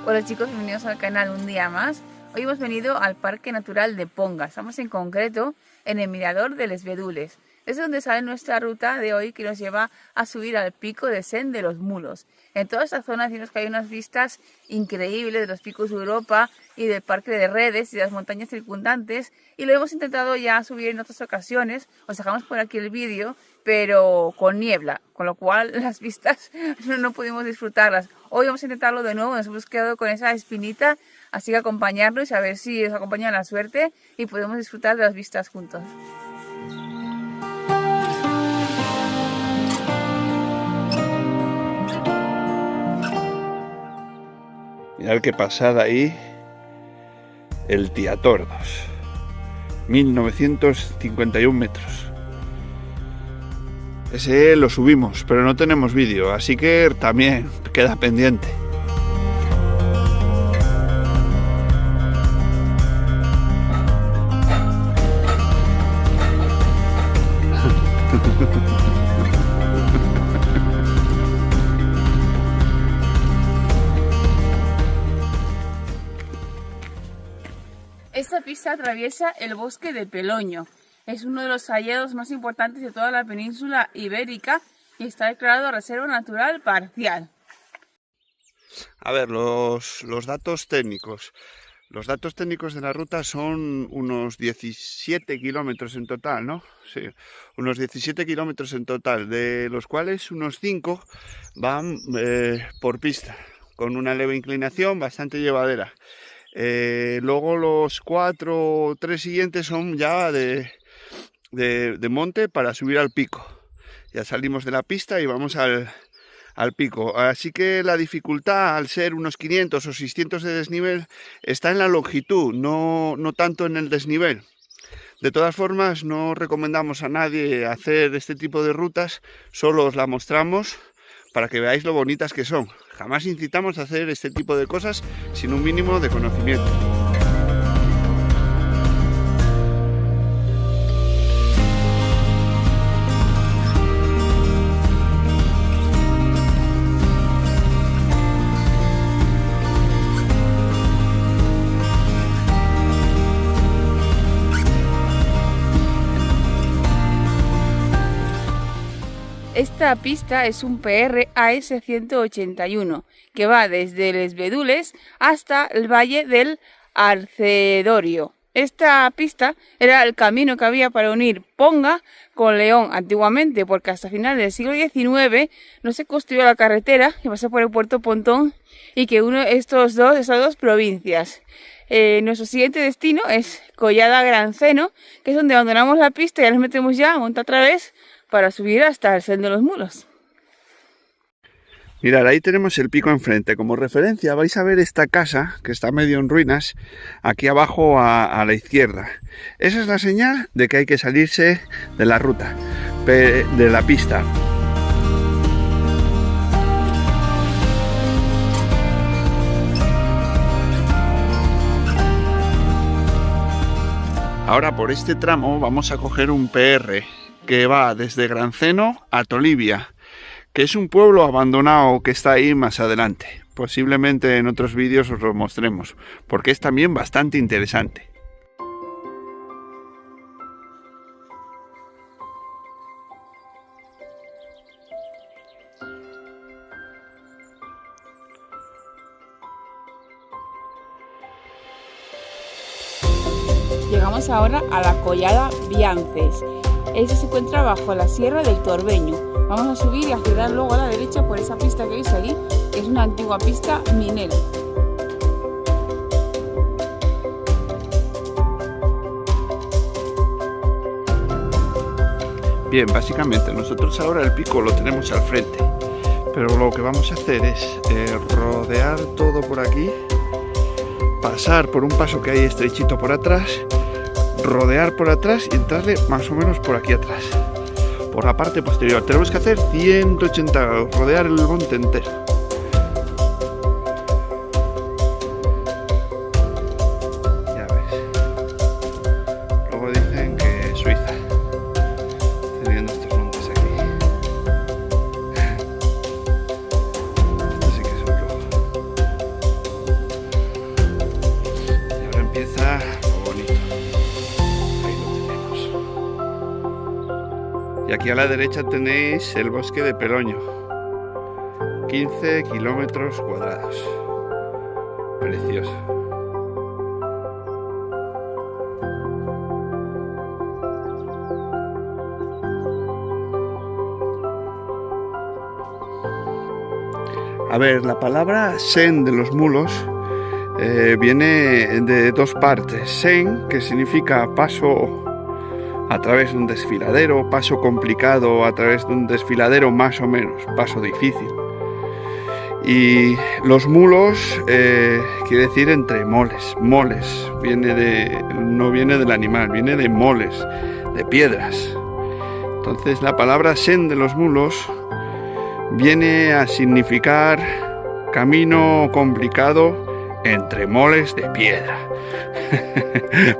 Hola chicos, bienvenidos al canal un día más. Hoy hemos venido al Parque Natural de Ponga. Estamos en concreto en el Mirador de Les Bedules. Es donde sale nuestra ruta de hoy, que nos lleva a subir al pico de Sen de los Mulos. En toda esta zona decimos que hay unas vistas increíbles de los picos de Europa y del Parque de Redes y de las montañas circundantes, y lo hemos intentado ya subir en otras ocasiones. Os dejamos por aquí el vídeo, pero con niebla, con lo cual las vistas no pudimos disfrutarlas. Hoy vamos a intentarlo de nuevo, nos hemos quedado con esa espinita, así que acompañarnos y a ver si os acompaña la suerte y podemos disfrutar de las vistas juntos. Mirad qué pasada ahí el Tiatordos, 1951 metros. Ese lo subimos, pero no tenemos vídeo, así que también queda pendiente. Esta pista atraviesa el bosque de Peloño. Es uno de los hallados más importantes de toda la península ibérica y está declarado reserva natural parcial. A ver, los datos técnicos. Los datos técnicos de la ruta son unos 17 kilómetros en total, ¿no? Sí, unos 17 kilómetros en total, de los cuales unos 5 van por pista, con una leve inclinación bastante llevadera. Luego los 4 o 3 siguientes son ya de monte para subir al pico. Ya salimos de la pista y vamos al pico. Así que la dificultad, al ser unos 500 o 600 de desnivel, está en la longitud, no tanto en el desnivel. De todas formas, no recomendamos a nadie hacer este tipo de rutas, solo os la mostramos para que veáis lo bonitas que son. Jamás incitamos a hacer este tipo de cosas sin un mínimo de conocimiento. Esta pista es un PR AS 181 que va desde Les Bedules hasta el Valle del Arcedorio. Esta pista era el camino que había para unir Ponga con León antiguamente, porque hasta finales del siglo XIX no se construyó la carretera que pasa por el puerto Pontón y que une estas dos provincias. Nuestro siguiente destino es Collada Granceno, que es donde abandonamos la pista y ya nos metemos ya a montar otra vez para subir hasta el Sen de los Mulos. Mirad, ahí tenemos el pico enfrente. Como referencia vais a ver esta casa que está medio en ruinas, aquí abajo a la izquierda. Esa es la señal de que hay que salirse de la ruta, de la pista. Ahora por este tramo vamos a coger un PR que va desde Granceno a Tolivia, que es un pueblo abandonado que está ahí más adelante. Posiblemente en otros vídeos os lo mostremos, porque es también bastante interesante. Llegamos ahora a la Collada Biances. Esta se encuentra bajo la Sierra del Torbeño. Vamos a subir y a girar luego a la derecha por esa pista que veis ahí, que es una antigua pista minera. Bien, básicamente nosotros ahora el pico lo tenemos al frente, pero lo que vamos a hacer es rodear todo por aquí, pasar por un paso que hay estrechito por atrás, rodear por atrás y entrarle más o menos por aquí atrás, por la parte posterior. Tenemos que hacer 180 grados, rodear el monte entero. Ya ves. Luego dicen que Suiza, teniendo estos montes aquí. Esto sí que es un lujo. Y ahora empieza lo bonito. Ahí lo tenemos. Y aquí a la derecha tenéis el bosque de Peloño. 15 kilómetros cuadrados. Precioso. A ver, la palabra sen de los mulos viene de dos partes. Sen, que significa paso a través de un desfiladero, paso complicado a través de un desfiladero más o menos, paso difícil. Y los mulos quiere decir entre moles. Moles no viene del animal, viene de moles, de piedras. Entonces la palabra sen de los mulos viene a significar camino complicado entre moles de piedra.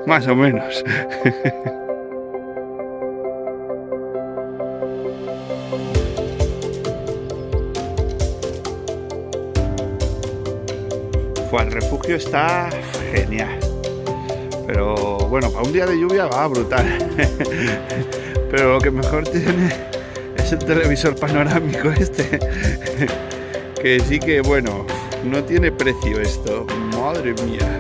Más o menos. El refugio está genial, pero bueno, para un día de lluvia va brutal. Pero lo que mejor tiene es el televisor panorámico este, que sí que, bueno, no tiene precio esto, madre mía.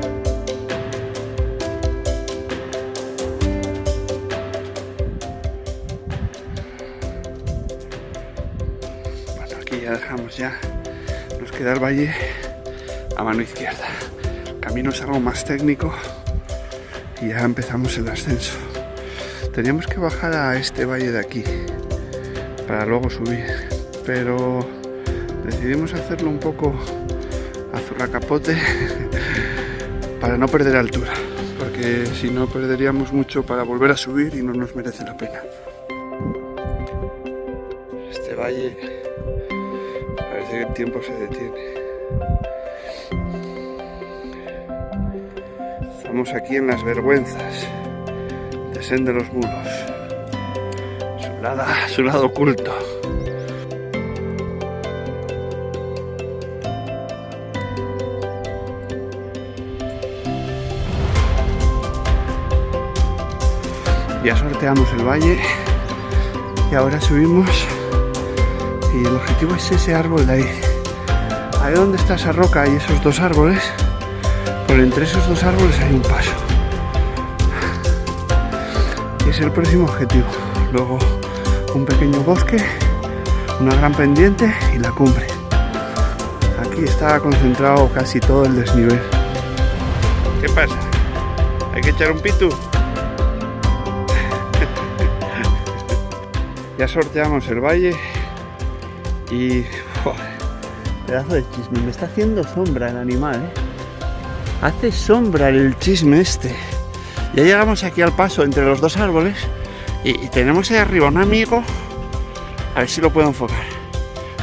Bueno, aquí ya dejamos nos queda el valle a mano izquierda. El camino es algo más técnico y ya empezamos el ascenso. Teníamos que bajar a este valle de aquí para luego subir, pero decidimos hacerlo un poco a zurracapote para no perder altura, porque si no perderíamos mucho para volver a subir y no nos merece la pena. Este valle parece que el tiempo se detiene. Estamos aquí en las vergüenzas de Sen de los Mulos, su lado oculto. Ya sorteamos el valle y ahora subimos, y el objetivo es ese árbol de ahí. Ahí donde está esa roca y esos dos árboles, por entre esos dos árboles hay un paso. Y es el próximo objetivo. Luego un pequeño bosque, una gran pendiente y la cumbre. Aquí está concentrado casi todo el desnivel. ¿Qué pasa? ¿Hay que echar un pitu? Ya sorteamos el valle y... pedazo de chisme, me está haciendo sombra el animal, ¿eh? Hace sombra el chisme este. Ya llegamos aquí al paso entre los dos árboles y tenemos ahí arriba un amigo, a ver si lo puedo enfocar.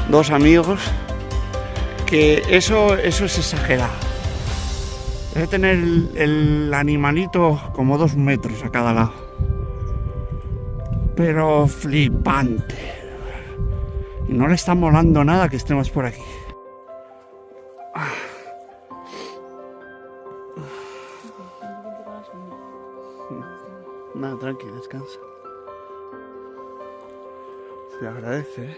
Dos amigos, que eso es exagerado. Debe tener el animalito como 2 metros a cada lado. Pero flipante. Y no le está molando nada que estemos por aquí. Nada, tranqui, descansa. Se agradece, ¿eh?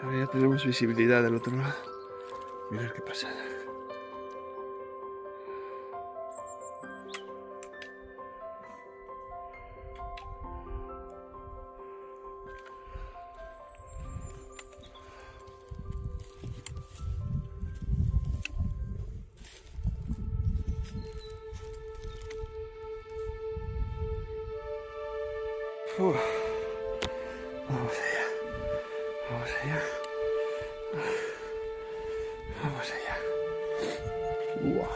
Ahora ya tenemos visibilidad del otro lado. Mirad qué pasada. Vamos allá. Vamos allá. Vamos allá. Wow.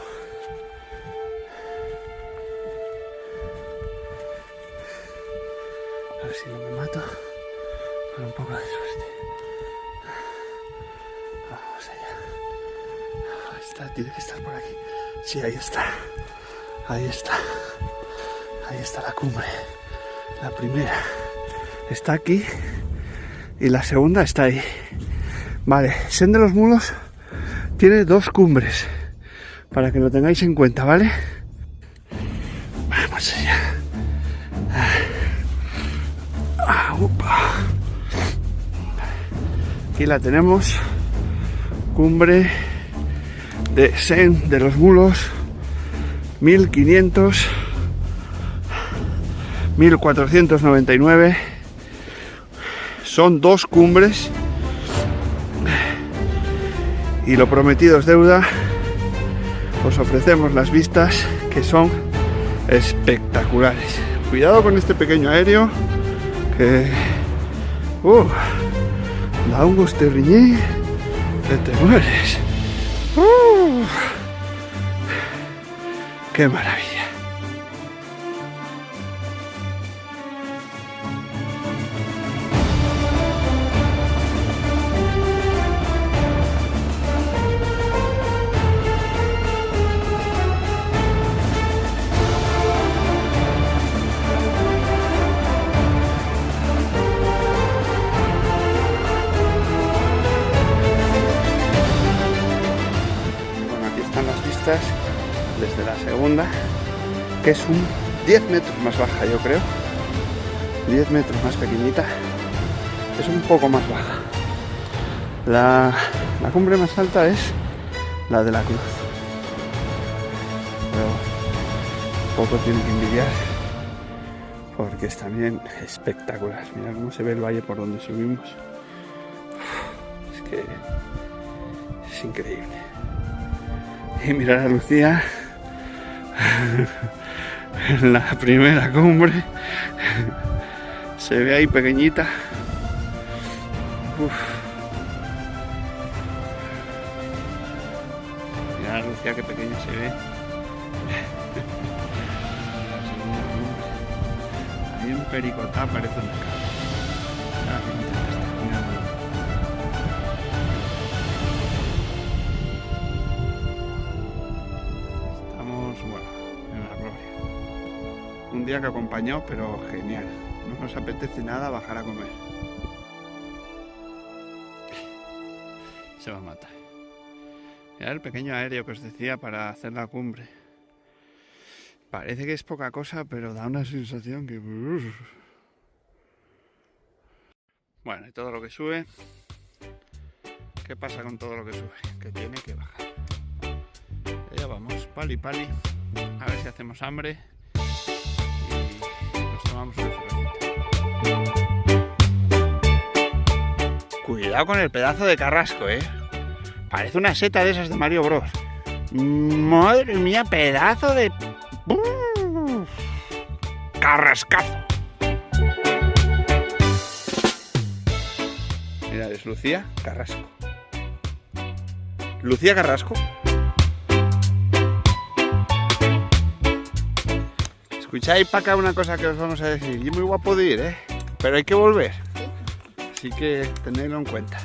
A ver si no me mato con un poco de suerte. Vamos allá. Ahí está, tiene que estar por aquí. Sí, ahí está. Ahí está. Ahí está la cumbre. La primera está aquí y la segunda está ahí. Vale, Sen de los Mulos tiene 2 cumbres, para que lo tengáis en cuenta, ¿vale? Vamos allá. Upa. Aquí la tenemos. Cumbre de Sen de los Mulos, 1499. Son 2 cumbres y lo prometido es deuda. Os ofrecemos las vistas, que son espectaculares. Cuidado con este pequeño aéreo que da un gustirriñí que te mueres. ¡Qué maravilla! Desde la segunda, que es un 10 metros más baja, yo creo, 10 metros más pequeñita, es un poco más baja. La cumbre más alta es la de la Cruz, pero poco tiene que envidiar porque es también espectacular. Mira cómo se ve el valle por donde subimos, es que es increíble. Y mirar a Lucía en la primera cumbre, se ve ahí pequeñita. Mirad a Lucía qué pequeña se ve. Hay un pericotá, parece un cabra. Un día que acompañó, pero genial. No nos apetece nada bajar a comer. Se va a matar. Era el pequeño aéreo que os decía para hacer la cumbre. Parece que es poca cosa, pero da una sensación que... Bueno, y todo lo que sube... ¿Qué pasa con todo lo que sube? Que tiene que bajar. Ya vamos, pali pali. A ver si hacemos hambre. Tomamos una cervecita. Cuidado con el pedazo de carrasco, parece una seta de esas de Mario Bros. Madre mía, pedazo de carrascazo. Mira, es Lucía Carrasco. Lucía Carrasco. Escucháis para acá una cosa que os vamos a decir. Y muy guapo de ir, pero hay que volver. Así que tenedlo en cuenta.